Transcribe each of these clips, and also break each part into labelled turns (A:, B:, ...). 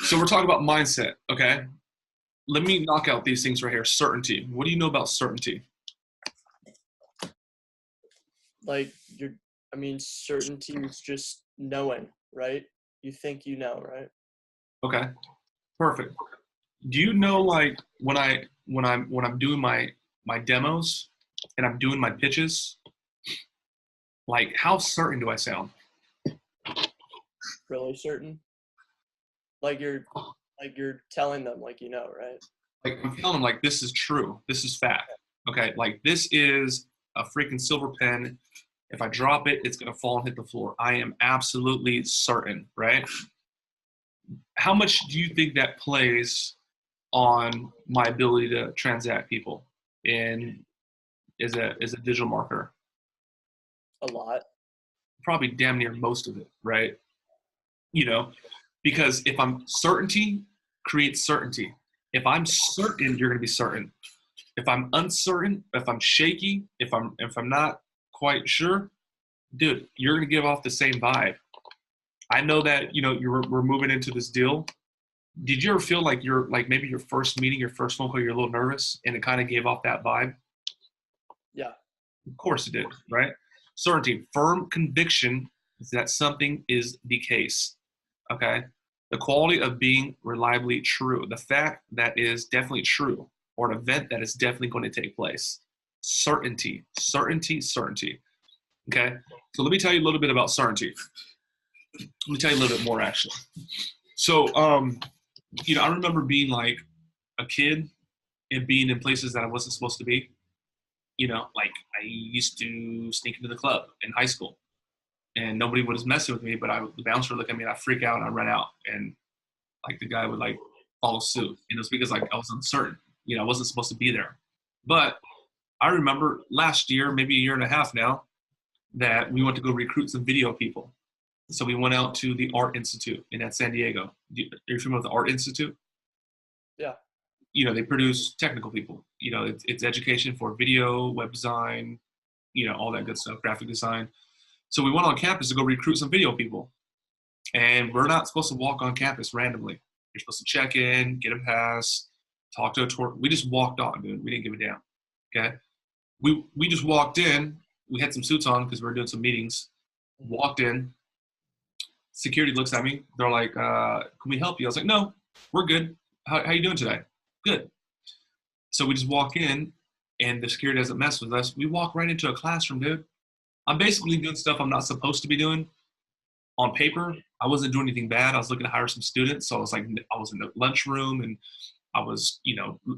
A: So we're talking about mindset, okay? Let me knock out these things right here. Certainty. What do you know about certainty?
B: Like certainty is just knowing, right? You think you know, right?
A: Okay, perfect. Do you know like when I'm doing my demos and I'm doing my pitches, like how certain do I sound?
B: Really certain. Like you're telling them like you know, right?
A: Like I'm telling them like this is true. This is fact. Okay, like this is a freaking silver pen. If I drop it, it's gonna fall and hit the floor. I am absolutely certain, right? How much do you think that plays on my ability to transact people in as a digital marketer?
B: A lot.
A: Probably damn near most of it, right? You know, because if I'm certainty creates certainty. If I'm certain, you're gonna be certain. If I'm uncertain, if I'm shaky, if I'm not quite sure, dude, you're gonna give off the same vibe. I know that we're moving into this deal. Did you ever feel like you're like maybe your first meeting, your first phone call, you're a little nervous, and it kind of gave off that vibe?
B: Yeah.
A: Of course it did, right? Certainty, firm conviction that something is the case. Okay, the quality of being reliably true, the fact that is definitely true, or an event that is definitely going to take place. Certainty, certainty, certainty. Okay, so let me tell you a little bit about certainty. Let me tell you a little bit more actually. So, I remember being like a kid and being in places that I wasn't supposed to be. Like I used to sneak into the club in high school, and nobody was messing with me, but the bouncer would look at me and I freak out and I run out, and like the guy would like follow suit. And it was because like I was uncertain. I wasn't supposed to be there. But I remember last year, maybe a year and a half now, that we went to go recruit some video people. So we went out to the Art Institute in San Diego. Are you familiar with the Art Institute?
B: Yeah.
A: They produce technical people. It's education for video, web design, all that good stuff, graphic design. So we went on campus to go recruit some video people. And we're not supposed to walk on campus randomly. You're supposed to check in, get a pass, talk to a tour. We just walked on, dude. We didn't give a damn. Okay. We just walked in. We had some suits on because we were doing some meetings. Walked in. Security looks at me. They're like, can we help you? I was like, no, we're good. How you doing today? Good. So we just walk in, and the security doesn't mess with us. We walk right into a classroom, dude. I'm basically doing stuff I'm not supposed to be doing. On paper, I wasn't doing anything bad. I was looking to hire some students. So I was in the lunchroom, and I was,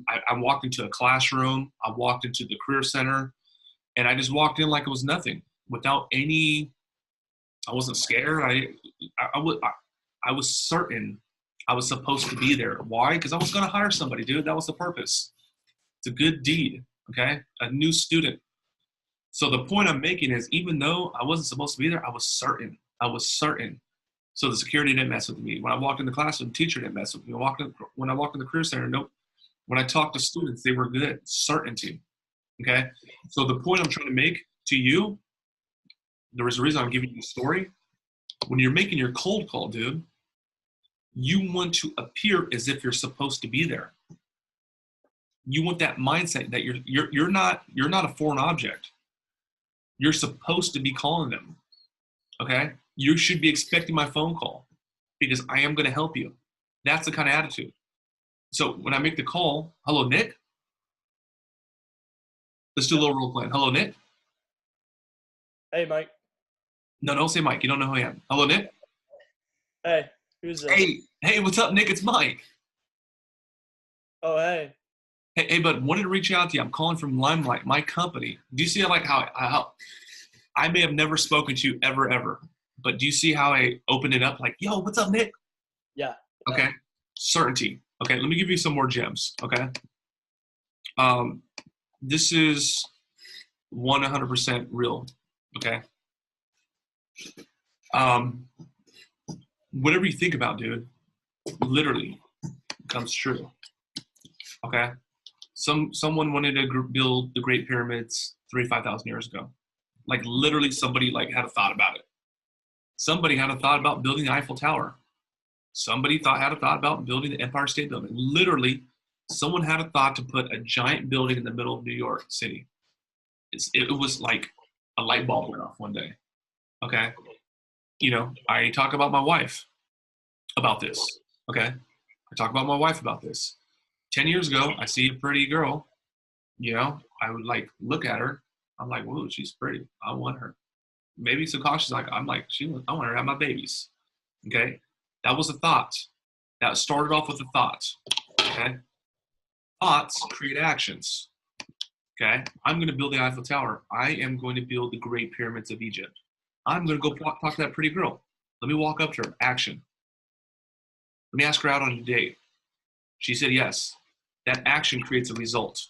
A: I walked into a classroom. I walked into the career center, and I just walked in like it was nothing without any, I wasn't scared. I was certain I was supposed to be there. Why? Because I was going to hire somebody, dude. That was the purpose. It's a good deed. Okay. A new student. So the point I'm making is even though I wasn't supposed to be there, I was certain. I was certain. So the security didn't mess with me. When I walked in the classroom, the teacher didn't mess with me. When I walked in the career center, nope. When I talked to students, they were good. Certainty. Okay. So the point I'm trying to make to you, there was a reason I'm giving you the story. When you're making your cold call, dude, you want to appear as if you're supposed to be there. You want that mindset that you're not a foreign object. You're supposed to be calling them. Okay? You should be expecting my phone call because I am going to help you. That's the kind of attitude. So when I make the call, hello, Nick. Let's do a little role playing. Hello, Nick.
B: Hey, Mike.
A: No, don't say Mike. You don't know who I am. Hello, Nick.
B: Hey, who's this?
A: Hey, what's up, Nick? It's Mike.
B: Oh, hey.
A: Hey, bud, wanted to reach out to you. I'm calling from Limelight, my company. Do you see how I may have never spoken to you ever, but do you see how I opened it up like, yo, what's up, Nick?
B: Yeah.
A: Okay. Certainty. Okay, let me give you some more gems. Okay. This is 100% real. Okay. Whatever you think about, dude, literally comes true. Okay. Someone wanted to build the Great Pyramids 5,000 years ago. Like literally somebody like had a thought about it. Somebody had a thought about building the Eiffel Tower. Somebody had a thought about building the Empire State Building. Literally, someone had a thought to put a giant building in the middle of New York City. It was like a light bulb went off one day. Okay. I talk about my wife about this. Okay. I talk about my wife about this. 10 years ago, I see a pretty girl, I would like look at her. I'm like, whoa, she's pretty. I want her. Maybe subconscious, I want her to have my babies. Okay. That was a thought. That started off with a thought. Okay. Thoughts create actions. Okay. I'm going to build the Eiffel Tower. I am going to build the Great Pyramids of Egypt. I'm going to go talk to that pretty girl. Let me walk up to her. Action. Let me ask her out on a date. She said yes. That action creates a result.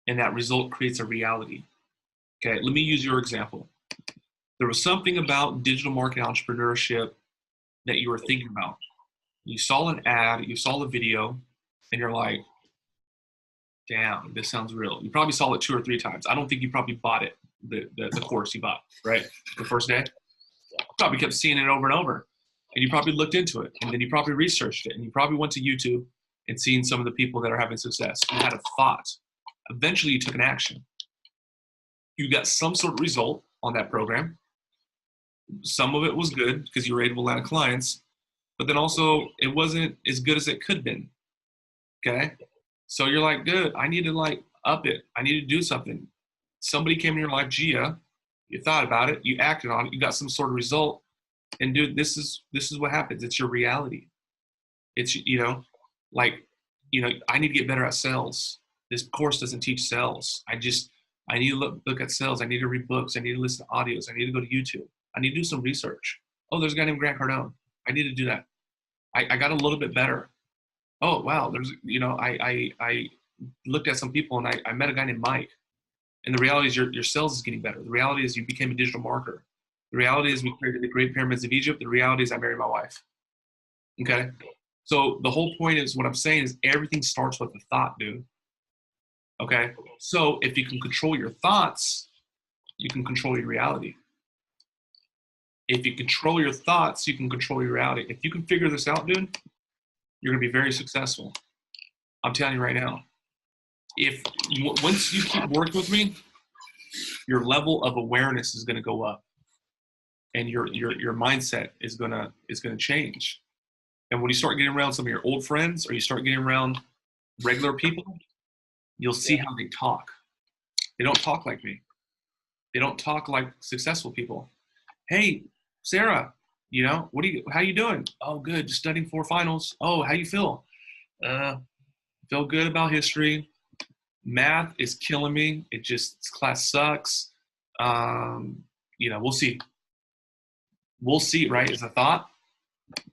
A: And that result creates a reality. Okay, let me use your example. There was something about digital marketing entrepreneurship that you were thinking about. You saw an ad, you saw the video, and you're like, damn, this sounds real. You probably saw it 2 or 3 times. I don't think you probably bought it, the course you bought, right? The first day. You probably kept seeing it over and over. And you probably looked into it, and then you probably researched it, and you probably went to YouTube and seen some of the people that are having success. You had a thought. Eventually, you took an action. You got some sort of result on that program. Some of it was good because you were able to land clients, but then also it wasn't as good as it could have been. Okay? So you're like, good, I need to like up it. I need to do something. Somebody came in your life, Gia, you thought about it, you acted on it, you got some sort of result. And dude, this is what happens. It's your reality. It's, I need to get better at sales. This course doesn't teach sales. I need to look at sales. I need to read books. I need to listen to audios. I need to go to YouTube. I need to do some research. Oh, there's a guy named Grant Cardone. I need to do that. I got a little bit better. Oh, wow. There's, I looked at some people and I met a guy named Mike. And the reality is your sales is getting better. The reality is you became a digital marketer. The reality is we created the Great Pyramids of Egypt. The reality is I married my wife. Okay? So the whole point is what I'm saying is everything starts with a thought, dude. Okay? So if you can control your thoughts, you can control your reality. If you control your thoughts, you can control your reality. If you can figure this out, dude, you're going to be very successful. I'm telling you right now. Once you keep working with me, your level of awareness is going to go up. And your mindset is gonna change. And when you start getting around some of your old friends, or you start getting around regular people, you'll see how they talk. They don't talk like me. They don't talk like successful people. Hey, Sarah, how you doing? Oh, good. Just studying for finals. Oh, how you feel? Feel good about history. Math is killing me. Class sucks. We'll see. We'll see, right? Is a thought.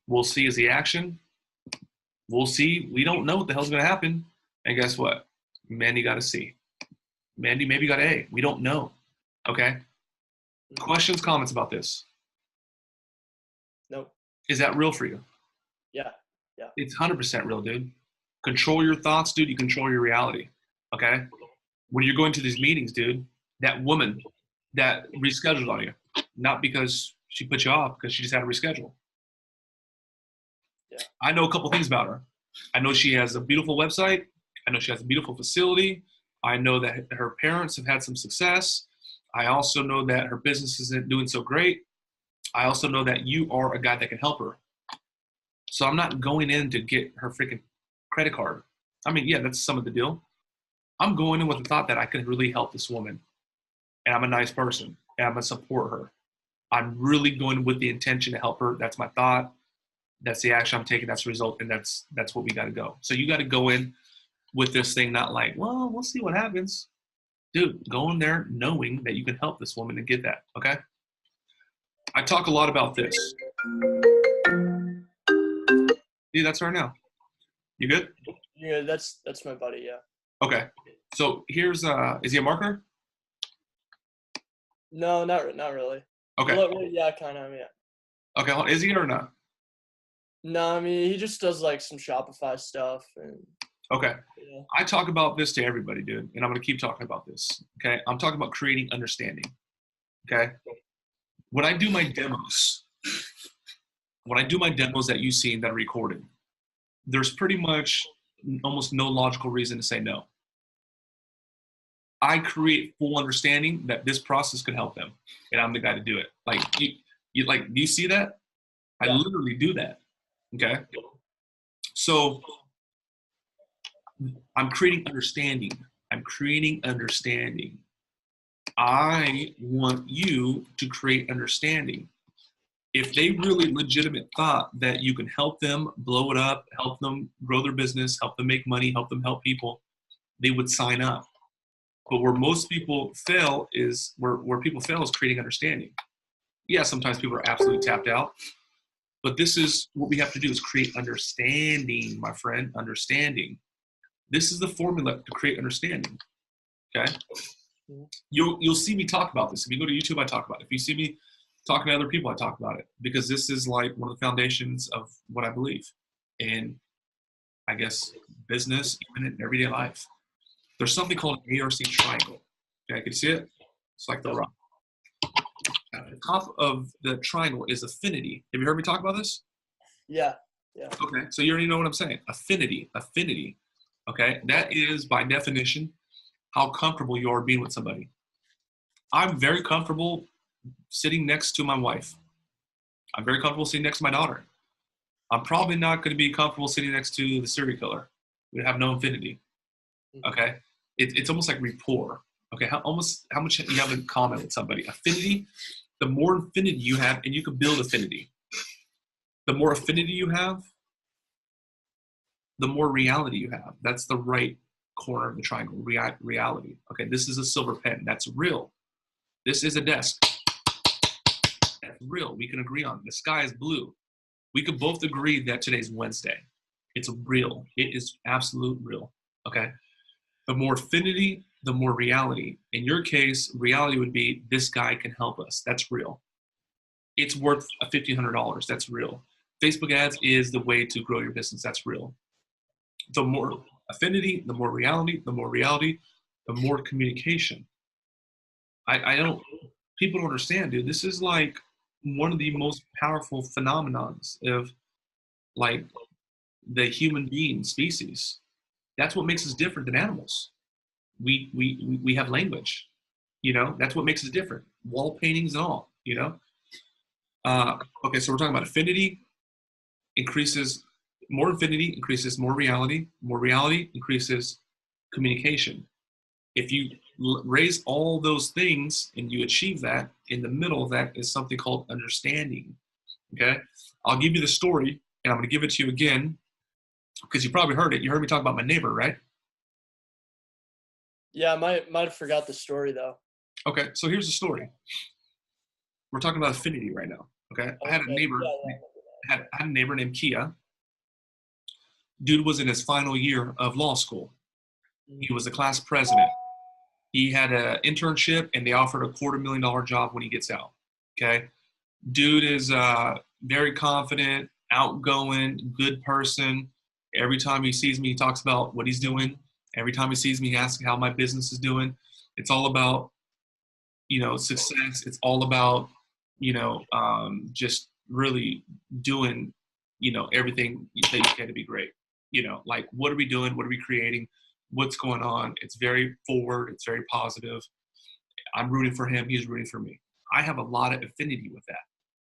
A: We'll see is the action. We'll see. We don't know what the hell's going to happen. And guess what? Mandy got a C. Mandy maybe got an A. We don't know. Okay? Questions, comments about this?
B: Nope.
A: Is that real for you?
B: Yeah.
A: It's 100% real, dude. Control your thoughts, dude. You control your reality. Okay? When you're going to these meetings, dude, that woman that rescheduled on you, not because she put you off, because she just had to reschedule.
B: Yeah.
A: I know a couple things about her. I know she has a beautiful website. I know she has a beautiful facility. I know that her parents have had some success. I also know that her business isn't doing so great. I also know that you are a guy that can help her. So I'm not going in to get her freaking credit card. I mean, yeah, that's some of the deal. I'm going in with the thought that I can really help this woman. And I'm a nice person. And I'm going to support her. I'm really going with the intention to help her. That's my thought. That's the action I'm taking. That's the result. And that's what we got to go. So you got to go in with this thing, not like, well, we'll see what happens. Dude, go in there knowing that you can help this woman and get that. Okay? I talk a lot about this. Yeah, that's right now. You good?
B: Yeah, that's my buddy, yeah.
A: Okay. So here's is he a marketer?
B: No, not really.
A: Okay.
B: Well, yeah, kind of, yeah.
A: Okay, is he or not?
B: No, I mean, he just does like some Shopify stuff and
A: okay.
B: Yeah.
A: I talk about this to everybody, dude, and I'm going to keep talking about this. Okay? I'm talking about creating understanding. Okay? When I do my demos, when I do my demos that you've seen that are recorded, there's pretty much almost no logical reason to say no. I create full understanding that this process could help them, and I'm the guy to do it. Like, do you see that? I
B: Yeah.
A: literally do that. Okay. So I'm creating understanding. I'm creating understanding. I want you to create understanding. If they really legitimate thought that you can help them blow it up, help them grow their business, help them make money, help them help people, they would sign up. But where most people fail is where people fail is creating understanding. Yeah, sometimes people are absolutely tapped out, but this is what we have to do is create understanding, my friend, understanding. This is the formula to create understanding. Okay? You'll see me talk about this. If you go to YouTube, I talk about it. If you see me talking to other people, I talk about it, because this is like one of the foundations of what I believe in, I guess, business, even in everyday life. There's something called an ARC triangle. Okay, can you see it? It's like the rock. At the top of the triangle is affinity. Have you heard me talk about this?
B: Yeah.
A: Okay, so you already know what I'm saying. Affinity. Okay, that is by definition how comfortable you are being with somebody. I'm very comfortable sitting next to my wife. I'm very comfortable sitting next to my daughter. I'm probably not going to be comfortable sitting next to the serial killer. We have no affinity. Okay, it's almost like rapport. Okay, how much you have in common with somebody. Affinity. The more affinity you have, and you can build affinity. The more affinity you have, the more reality you have. That's the right corner of the triangle. Reality. Okay, this is a silver pen. That's real. This is a desk. That's real. We can agree on it. The sky is blue. We could both agree that today's Wednesday. It's real. It is absolute real. Okay. The more affinity, the more reality. In your case, reality would be this guy can help us. That's real. It's worth $1,500. That's real. Facebook ads is the way to grow your business. That's real. The more affinity, the more reality, the more communication. People don't understand, dude. This is like one of the most powerful phenomenons of like the human being species. That's what makes us different than animals. We have language, that's what makes us different. Wall paintings and all, Okay, so we're talking about affinity increases more affinity, increases more reality increases communication. If you raise all those things and you achieve that, in the middle of that is something called understanding. Okay, I'll give you the story, and I'm going to give it to you again because you probably heard it. You heard me talk about my neighbor, right?
B: Yeah, I might have forgot the story though.
A: Okay, so here's the story. We're talking about affinity right now. Okay, I had a neighbor. I had a neighbor named Kia. Dude was in his final year of law school. He was a class president. He had an internship, and they offered a $250,000 job when he gets out. Okay, dude is very confident, outgoing, good person. Every time he sees me, he talks about what he's doing. Every time he sees me, he asks how my business is doing. It's all about, success. It's all about, just really doing, everything that you can to be great. Like, what are we doing? What are we creating? What's going on? It's very forward. It's very positive. I'm rooting for him. He's rooting for me. I have a lot of affinity with that.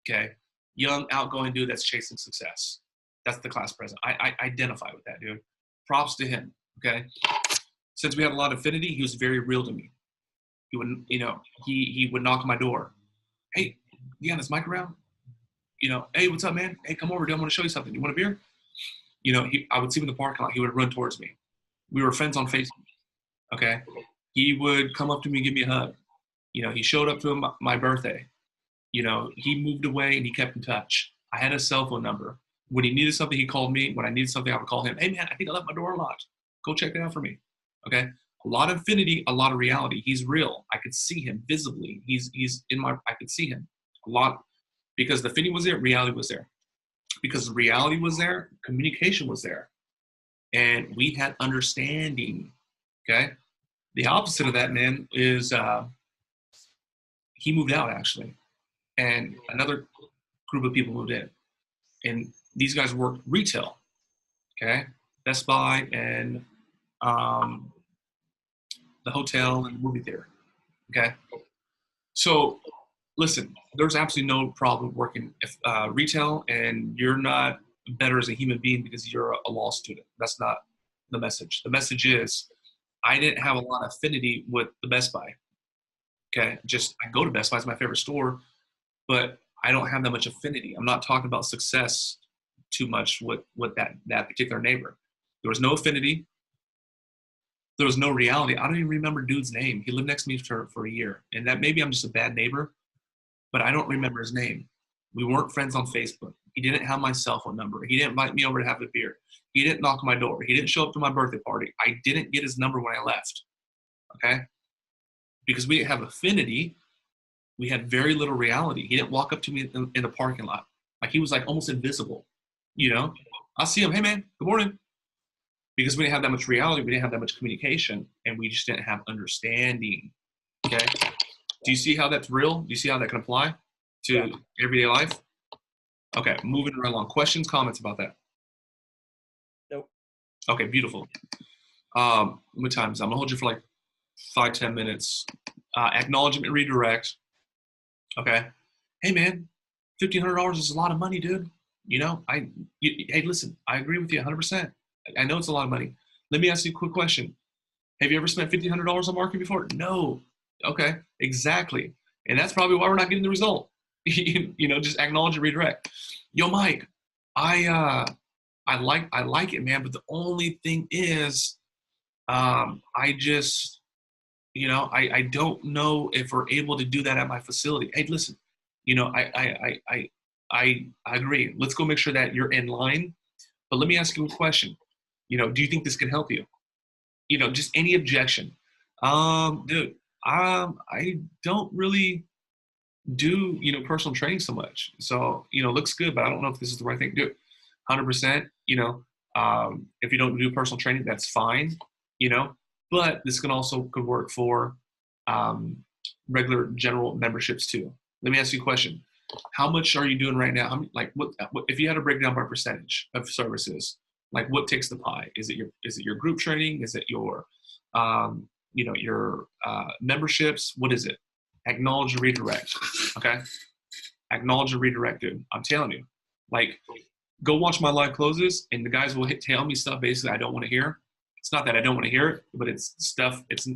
A: Okay. Young, outgoing dude that's chasing success. That's the class president. I identify with that, dude. Props to him. Okay. Since we had a lot of affinity, he was very real to me. He would, he would knock on my door. Hey, you got this mic around? Hey, what's up, man? Hey, come over, dude. I want to show you something. You want a beer? I would see him in the parking lot. He would run towards me. We were friends on Facebook. Okay. He would come up to me and give me a hug. He showed up to my birthday. He moved away and he kept in touch. I had a cell phone number. When he needed something, he called me. When I needed something, I would call him. Hey, man, I think I left my door unlocked. Go check it out for me. Okay. A lot of affinity, a lot of reality. He's real. I could see him visibly. I could see him a lot because the affinity was there, reality was there. Because reality was there, communication was there. And we had understanding. Okay. The opposite of that, man, is he moved out actually. And another group of people moved in. And these guys work retail, okay? Best Buy and the hotel and movie theater, okay? So listen, there's absolutely no problem working retail, and you're not better as a human being because you're a law student. That's not the message. The message is I didn't have a lot of affinity with the Best Buy. Okay, just I go to Best Buy, it's my favorite store, but I don't have that much affinity. I'm not talking about success too much with that particular neighbor. There was no affinity. There was no reality. I don't even remember dude's name. He lived next to me for a year, and that maybe I'm just a bad neighbor, but I don't remember his name. We weren't friends on Facebook. He didn't have my cell phone number. He didn't invite me over to have a beer. He didn't knock on my door. He didn't show up to my birthday party. I didn't get his number when I left. Okay? Because we didn't have affinity, we had very little reality. He didn't walk up to me in the parking lot. Like he was like almost invisible. You know? I'll see him, hey man, good morning. Because we didn't have that much reality, we didn't have that much communication, and we just didn't have understanding. Okay? Do you see how that's real? Do you see how that can apply to everyday life? Okay, moving right along. Questions, comments about that?
B: Nope.
A: Okay, beautiful. What times? I'm gonna hold you for like 5-10 minutes. Acknowledgement, redirect. Okay. Hey man, $1,500 is a lot of money, dude. You know, hey, listen, I agree with you 100%. I know it's a lot of money. Let me ask you a quick question. Have you ever spent $1,500 on marketing before? No. Okay, exactly. And that's probably why we're not getting the result. You know, just acknowledge and redirect. Yo, Mike, I like it, man. But the only thing is, I just, you know, I don't know if we're able to do that at my facility. Hey, listen, you know, I agree. Let's go make sure that you're in line. But let me ask you a question. You know, do you think this can help you? You know, just any objection. Dude, I don't really do, you know, personal training so much. So, you know, looks good, but I don't know if this is the right thing to do. 100%, you know, if you don't do personal training, that's fine, you know, but this can also could work for regular general memberships too. Let me ask you a question. How much are you doing right now? How many, like what if you had a breakdown by percentage of services, like what takes the pie? Is it your group training? Is it your, you know, your memberships? What is it? Acknowledge and redirect. Okay. Acknowledge and redirect, dude. I'm telling you, like, go watch my live closes, and the guys will tell me stuff basically I don't want to hear. It's not that I don't want to hear it, but it's stuff. It's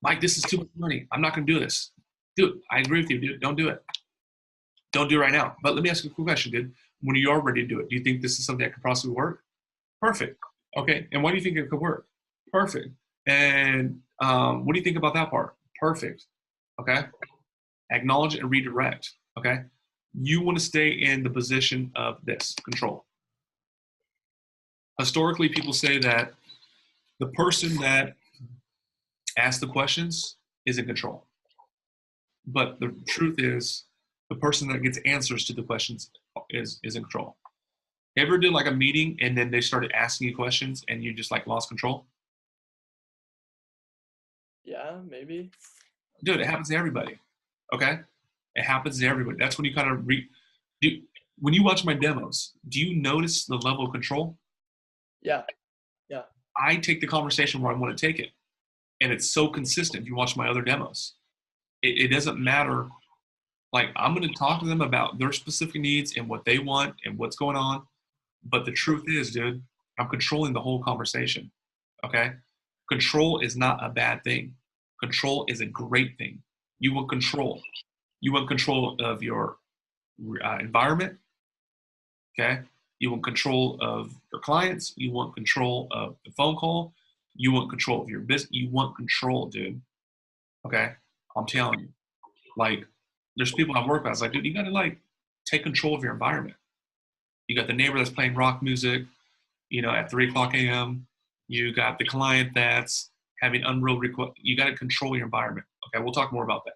A: Mike, this is too much money. I'm not going to do this, dude. I agree with you, dude. Don't do it. Don't do it right now. But let me ask you a quick question, dude. When you are ready to do it, do you think this is something that could possibly work? Perfect. Okay. And why do you think it could work? Perfect. And what do you think about that part? Perfect. Okay. Acknowledge and redirect. Okay. You want to stay in the position of this control. Historically, people say that the person that asks the questions is in control. But the truth is, the person that gets answers to the questions is in control. Ever did like a meeting and then they started asking you questions and you just like lost control?
B: Yeah, maybe.
A: Dude, it happens to everybody. Okay? It happens to everybody. That's when you kind of when you watch my demos, do you notice the level of control?
B: Yeah. Yeah.
A: I take the conversation where I want to take it. And it's so consistent. If you watch my other demos, it doesn't matter. Like, I'm going to talk to them about their specific needs and what they want and what's going on. But the truth is, dude, I'm controlling the whole conversation. Okay? Control is not a bad thing. Control is a great thing. You want control. You want control of your environment. Okay? You want control of your clients. You want control of the phone call. You want control of your business. You want control, dude. Okay? I'm telling you. Like, there's people I work with. I was like, dude, you got to like take control of your environment. You got the neighbor that's playing rock music, you know, at 3:00 a.m. You got the client that's having unreal request. You got to control your environment. Okay, we'll talk more about that.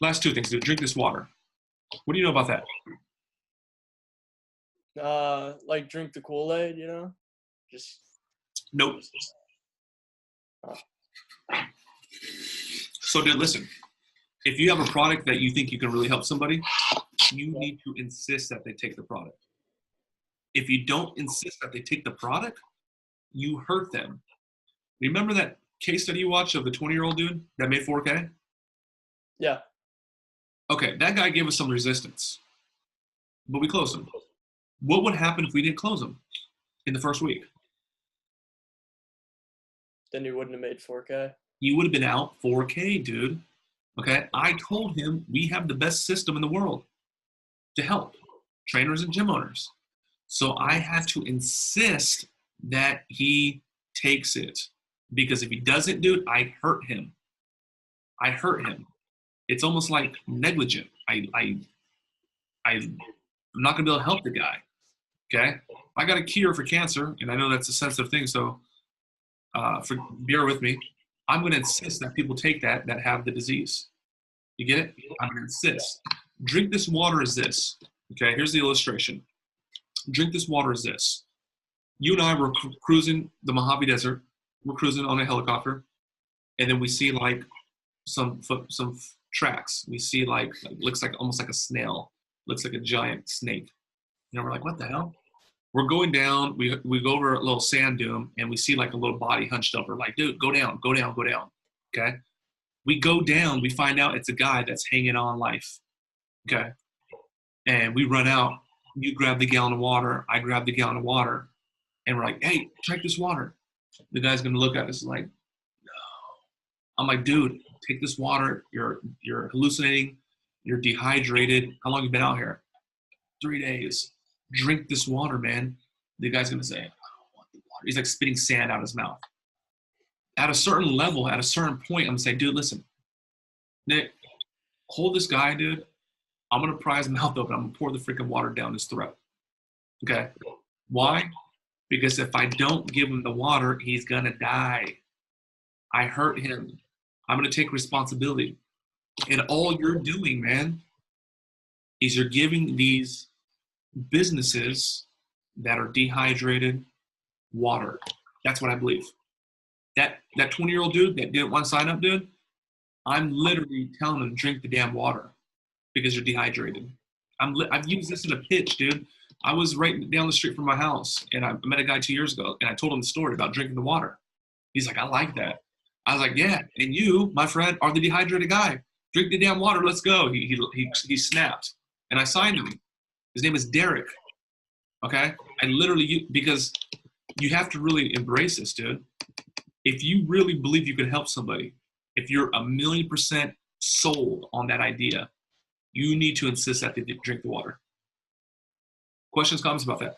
A: Last two things, dude. Drink this water. What do you know about that?
B: Like drink the Kool-Aid, you know? Just
A: Nope. So, dude, listen. If you have a product that you think you can really help somebody, you need to insist that they take the product. If you don't insist that they take the product, you hurt them. Remember that case study you watched of the 20-year-old dude that made 4K?
B: Yeah.
A: Okay, that guy gave us some resistance, but we closed him. What would happen if we didn't close him in the first week?
B: Then you wouldn't have made 4K.
A: You would have been out 4K, dude. Okay, I told him we have the best system in the world to help trainers and gym owners. So I had to insist that he takes it, because if he doesn't do it, I hurt him. I hurt him. It's almost like negligent. I'm not gonna be able to help the guy. Okay, I got a cure for cancer, and I know that's a sensitive thing, so bear with me. I'm gonna insist that people take that have the disease. You get it? I'm gonna insist. Drink this water as this. Okay, here's the illustration. Drink this water as this. You and I were cruising the Mojave Desert. We're cruising on a helicopter, and then we see like some tracks. We see like looks like almost like a snail. Looks like a giant snake. And we're like, what the hell? We're going down. We go over a little sand dune, and we see like a little body hunched over. Like, dude, go down, go down, go down. Okay. We go down. We find out it's a guy that's hanging on life. Okay. And we run out. You grab the gallon of water. I grab the gallon of water. And we're like, hey, check this water. The guy's going to look at us like, no. I'm like, dude, take this water. You're hallucinating. You're dehydrated. How long have you been out here? 3 days. Drink this water, man. The guy's going to say, I don't want the water. He's like spitting sand out of his mouth. At a certain level, at a certain point, I'm going to say, dude, listen, Nick, hold this guy, dude. I'm going to pry his mouth open. I'm going to pour the freaking water down his throat. Okay? Why? Because if I don't give him the water, he's going to die. I hurt him. I'm going to take responsibility. And all you're doing, man, is you're giving these businesses that are dehydrated water. That's what I believe. That 20-year-old dude that didn't want to sign up, dude, I'm literally telling him, drink the damn water because you're dehydrated. I've used this in a pitch, dude. I was right down the street from my house, and I met a guy 2 years ago, and I told him the story about drinking the water. He's like, I like that. I was like, yeah, and you, my friend, are the dehydrated guy. Drink the damn water. Let's go. He snapped, and I signed him. His name is Derek. Okay? I literally, because you have to really embrace this, dude. If you really believe you can help somebody, if you're 1,000,000% sold on that idea, you need to insist that they drink the water. Questions, comments about that?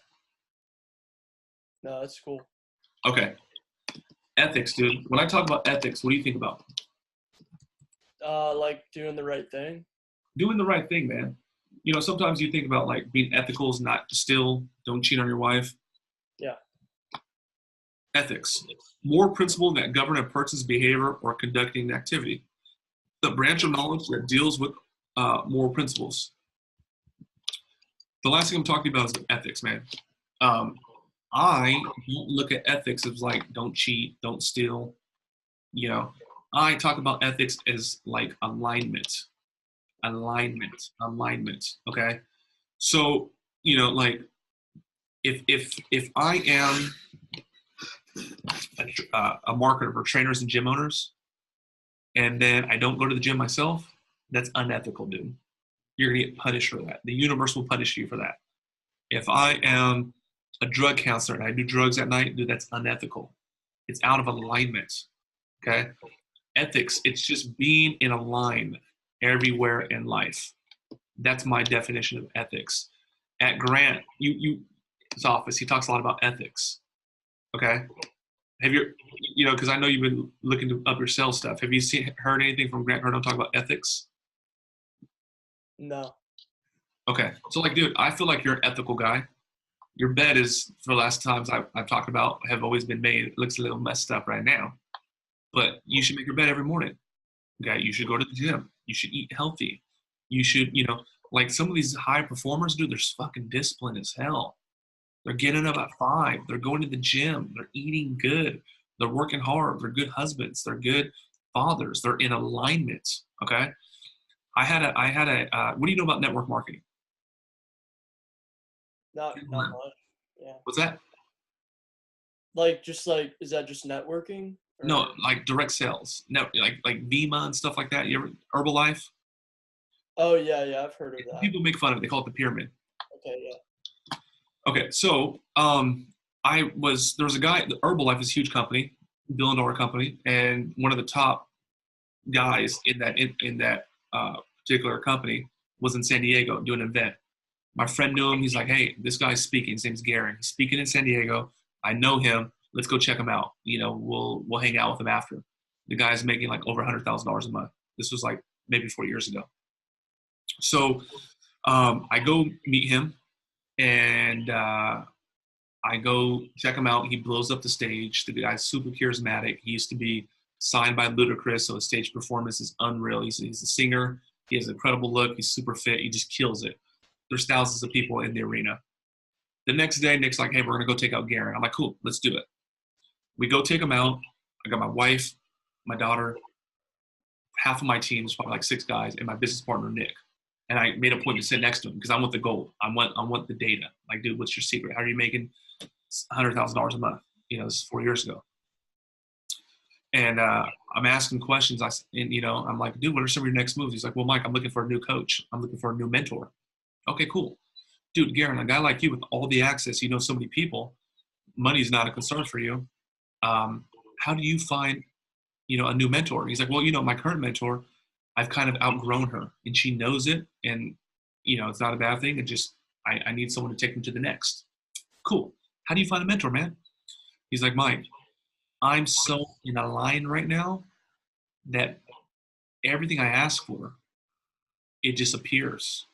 B: No, that's cool.
A: Okay. Ethics, dude. When I talk about ethics, what do you think about?
B: Like doing the right thing.
A: Doing the right thing, man. You know, sometimes you think about like being ethical is not still, don't cheat on your wife. Yeah. Ethics. More principle that govern a person's behavior or conducting an activity. The branch of knowledge that deals with moral principles. The last thing I'm talking about is ethics, man. I don't look at ethics as like, don't cheat, don't steal. You know, I talk about ethics as like alignment. Okay. So, you know, like if I am a marketer for trainers and gym owners, and then I don't go to the gym myself, that's unethical, dude. You're gonna get punished for that. The universe will punish you for that. If I am a drug counselor and I do drugs at night, dude, that's unethical. It's out of alignment. Okay. Ethics, it's just being in alignment everywhere in life. That's my definition of ethics. At Grant, his office, he talks a lot about ethics. Okay. Have you know, because I know you've been looking up your sales stuff. Have you heard anything from Grant Cardone talk about ethics?
B: No.
A: Okay. So like, dude, I feel like you're an ethical guy. Your bed is, for the last times I've talked about, have always been made. It looks a little messed up right now. But you should make your bed every morning. Okay. You should go to the gym. You should eat healthy. You should, you know, like some of these high performers, dude, there's fucking discipline as hell. They're getting up at 5. They're going to the gym. They're eating good. They're working hard. They're good husbands. They're good fathers. They're in alignment. Okay. What do you know about network marketing?
B: Not much. Yeah.
A: What's that?
B: Like just like is that just networking? Or?
A: No, like direct sales. No, like Vima and stuff like that. You ever Herbalife?
B: Oh yeah, I've heard of that.
A: People make fun of it. They call it the pyramid.
B: Okay, yeah.
A: Okay, so there was a guy. The Herbalife is a huge company, billion-dollar company, and one of the top guys in that particular company was in San Diego doing an event. My friend knew him. He's like, hey, this guy's speaking. His name's Barron. He's speaking in San Diego. I know him. Let's go check him out. You know, we'll hang out with him after. The guy's making like over $100,000 a month. This was like maybe 4 years ago. So I go meet him, and I go check him out. He blows up the stage. The guy's super charismatic. He used to be signed by Ludacris, so his stage performance is unreal. He's a singer. He has an incredible look. He's super fit. He just kills it. There's thousands of people in the arena. The next day, Nick's like, hey, we're going to go take out Garen. I'm like, cool, let's do it. We go take him out. I got my wife, my daughter, half of my team, there's probably like 6 guys, and my business partner, Nick. And I made a point to sit next to him because I want the gold. I want the data. Like, dude, what's your secret? How are you making $100,000 a month? You know, this is 4 years ago. And I'm asking questions. I'm like, dude, what are some of your next moves? He's like, well, Mike, I'm looking for a new coach. I'm looking for a new mentor. Okay, cool. Dude, Garen, a guy like you with all the access, you know so many people, money's not a concern for you. How do you find, a new mentor? He's like, well, my current mentor, I've kind of outgrown her, and she knows it, and, it's not a bad thing. And just, I need someone to take me to the next. Cool. How do you find a mentor, man? He's like, Mike, I'm so in a line right now that everything I ask for, it just appears.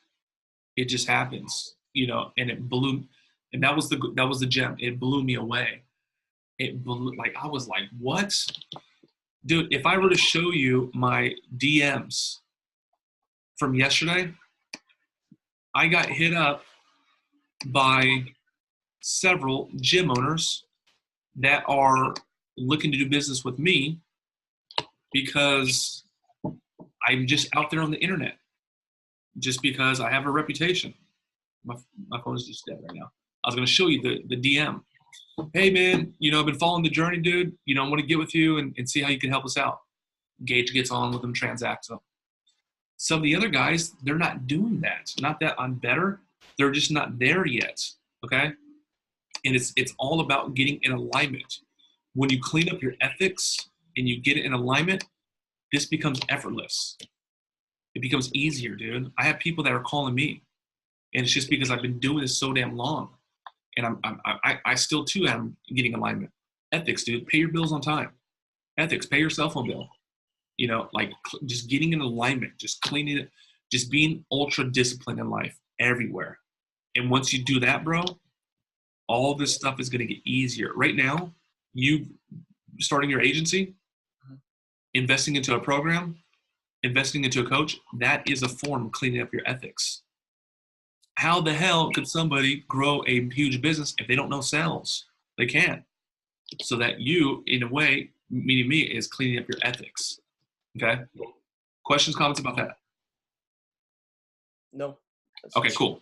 A: It just happens, and it blew, and that was the gem. It blew me away. It blew, like, I was like, what? Dude, if I were to show you my DMs from yesterday, I got hit up by several gym owners that are looking to do business with me because I'm just out there on the internet, just because I have a reputation. My phone is just dead right now. I was going to show you the DM. Hey, man, I've been following the journey, dude. I want to get with you and see how you can help us out. Gage gets on with them, transacts them. Some of the other guys, they're not doing that. Not that I'm better. They're just not there yet, okay? And it's all about getting in alignment. When you clean up your ethics and you get it in alignment, this becomes effortless. It becomes easier, dude. I have people that are calling me, and it's just because I've been doing this so damn long. And I still too am getting alignment. Ethics, dude. Pay your bills on time. Ethics. Pay your cell phone bill. Just getting in alignment. Just cleaning it. Just being ultra disciplined in life everywhere. And once you do that, bro, all this stuff is going to get easier. Right now, you starting your agency, investing into a program, investing into a coach, that is a form of cleaning up your ethics. How the hell could somebody grow a huge business if they don't know sales? They can't. So that you, in a way, meaning me, is cleaning up your ethics. Okay? Questions, comments about that?
B: No.
A: Okay, cool.